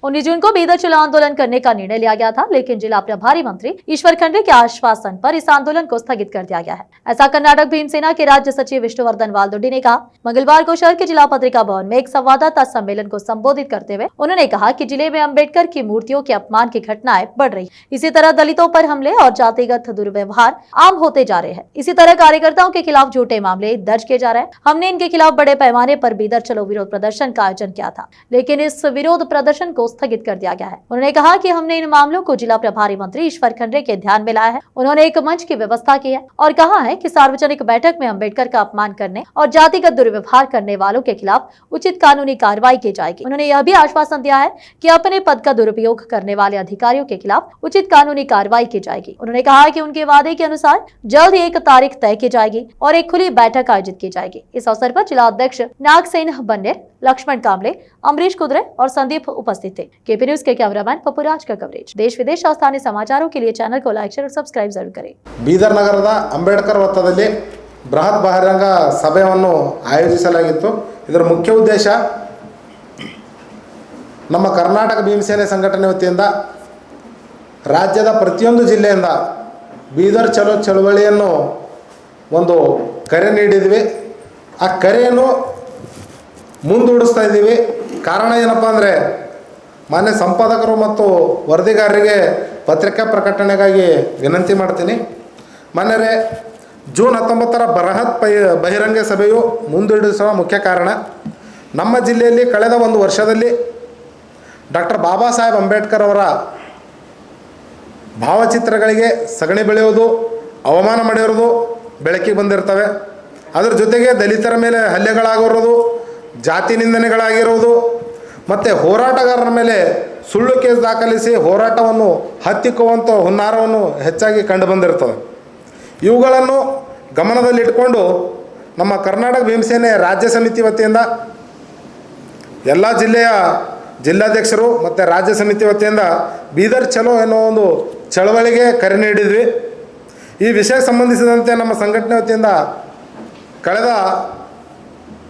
19 जून को बीदर चलो आंदोलन करने का निर्णय लिया गया था, लेकिन जिला प्रभारी मंत्री ईश्वर खंडरे के आश्वासन पर इस आंदोलन को स्थगित कर दिया गया है। ऐसा कर्नाटक भीमसेना के राज्य सचिव विष्णुवर्धन वालदोडी ने कहा। मंगलवार को शहर के जिला पत्रिका भवन में एक संवाददाता सम्मेलन को संबोधित करते हुए उन्होंने कहा कि जिले में अम्बेडकर की मूर्तियों के अपमान की घटनाएं बढ़ रही। इसी तरह दलितों पर हमले और जातिगत दुर्व्यवहार आम होते जा रहे हैं। इसी तरह कार्यकर्ताओं के खिलाफ झूठे मामले दर्ज किए जा रहे हैं। हमने इनके खिलाफ बड़े पैमाने पर बीदर चलो विरोध प्रदर्शन का आयोजन किया था, लेकिन इस विरोध प्रदर्शन को स्थगित कर दिया गया है। उन्होंने कहा कि हमने इन मामलों को जिला प्रभारी मंत्री ईश्वर खंडरे के ध्यान में लाया है। उन्होंने एक मंच की व्यवस्था की है और कहा है कि सार्वजनिक बैठक में अम्बेडकर का अपमान करने और जातिगत दुर्व्यवहार करने वालों के खिलाफ उचित कानूनी कार्रवाई की जाएगी। उन्होंने यह भी आश्वासन दिया है कि अपने पद का दुरुपयोग करने वाले अधिकारियों के खिलाफ उचित कानूनी कार्रवाई की जाएगी। उन्होंने कहा कि उनके वादे के अनुसार जल्द ही एक तारीख तय की जाएगी और एक खुली बैठक आयोजित की जाएगी। इस अवसर पर जिला अध्यक्ष नागसेन बन्नेर, लक्ष्मण कामले, अमरीश कुदरे और संदीप उपस्थित थे। केपी न्यूज के कैमरामैन पपुराज का कवरेज। देश विदेश और स्थानीय समाचारों के लिए चैनल को लाइक, शेयर और सब्सक्राइब जरूर करें। ಬೀದರ್ ನಗರದ ಅಂಬೇಡ್ಕರ್ ವೃತ್ತದಲ್ಲಿ ಬೃಹತ್ ಬಹಿರಂಗ ಸಭೆಯನ್ನು ಆಯೋಜಿಸಲಾಗಿತ್ತು। ಇದರ ಮುಖ್ಯ ಉದ್ದೇಶ ನಮ್ಮ ಕರ್ನಾಟಕ ಭೀಮಸೇನೆ ಸಂಘಟನೆ ವತಿಯಿಂದ ರಾಜ್ಯದ ಪ್ರತಿಯೊಂದು ಜಿಲ್ಲೆಯಿಂದ ಬೀದರ್ ಚಲೋ ಚಳವಳಿಯನ್ನು ಒಂದು ಕರೆ ನೀಡಿದ್ವಿ। ಆ ಕರೆಯನ್ನು ಮುಂದೂಡಿಸ್ತಾ ಇದ್ದೀವಿ। ಕಾರಣ ಏನಪ್ಪ ಅಂದರೆ ಮಾನ್ಯ ಸಂಪಾದಕರು ಮತ್ತು ವರದಿಗಾರರಿಗೆ ಪತ್ರಿಕಾ ಪ್ರಕಟಣೆಗಾಗಿ ವಿನಂತಿ ಮಾಡ್ತೀನಿ। ಮಾನ್ಯರೇ, ಜೂನ್ 19ರ ಬೃಹತ್ ಬಹಿರಂಗ ಸಭೆಯು ಮುಂದೂಡಿಸುವ ಮುಖ್ಯ ಕಾರಣ ನಮ್ಮ ಜಿಲ್ಲೆಯಲ್ಲಿ ಕಳೆದ ಒಂದು ವರ್ಷದಲ್ಲಿ ಡಾಕ್ಟರ್ ಬಾಬಾ ಸಾಹೇಬ್ ಅಂಬೇಡ್ಕರ್ ಅವರ ಭಾವಚಿತ್ರಗಳಿಗೆ ಸಗಣಿ ಬೆಳೆಯೋದು, ಅವಮಾನ ಮಾಡಿರೋದು ಬೆಳಕಿಗೆ ಬಂದಿರ್ತವೆ। ಅದರ ಜೊತೆಗೆ ದಲಿತರ ಮೇಲೆ ಹಲ್ಲೆಗಳಾಗಿರೋದು, ಜಾತಿ ನಿಂದನೆಗಳಾಗಿರೋದು ಮತ್ತು ಹೋರಾಟಗಾರರ ಮೇಲೆ ಸುಳ್ಳು ಕೇಸ್ ದಾಖಲಿಸಿ ಹೋರಾಟವನ್ನು ಹತ್ತಿಕ್ಕುವಂಥ ಹುನ್ನಾರವನ್ನು ಹೆಚ್ಚಾಗಿ ಕಂಡು ಬಂದಿರ್ತದೆ। ಇವುಗಳನ್ನು ಗಮನದಲ್ಲಿಟ್ಟುಕೊಂಡು ನಮ್ಮ ಕರ್ನಾಟಕ ಭೀಮಸೇನೆ ರಾಜ್ಯ ಸಮಿತಿ ವತಿಯಿಂದ ಎಲ್ಲ ಜಿಲ್ಲೆಯ ಜಿಲ್ಲಾಧ್ಯಕ್ಷರು ಮತ್ತು ರಾಜ್ಯ ಸಮಿತಿ ವತಿಯಿಂದ ಬೀದರ್ ಚಲೋ ಎನ್ನುವ ಒಂದು ಚಳವಳಿಗೆ ಕರೆ ನೀಡಿದ್ವಿ। ಈ ವಿಷಯ ಸಂಬಂಧಿಸಿದಂತೆ ನಮ್ಮ ಸಂಘಟನೆ ವತಿಯಿಂದ ಕಳೆದ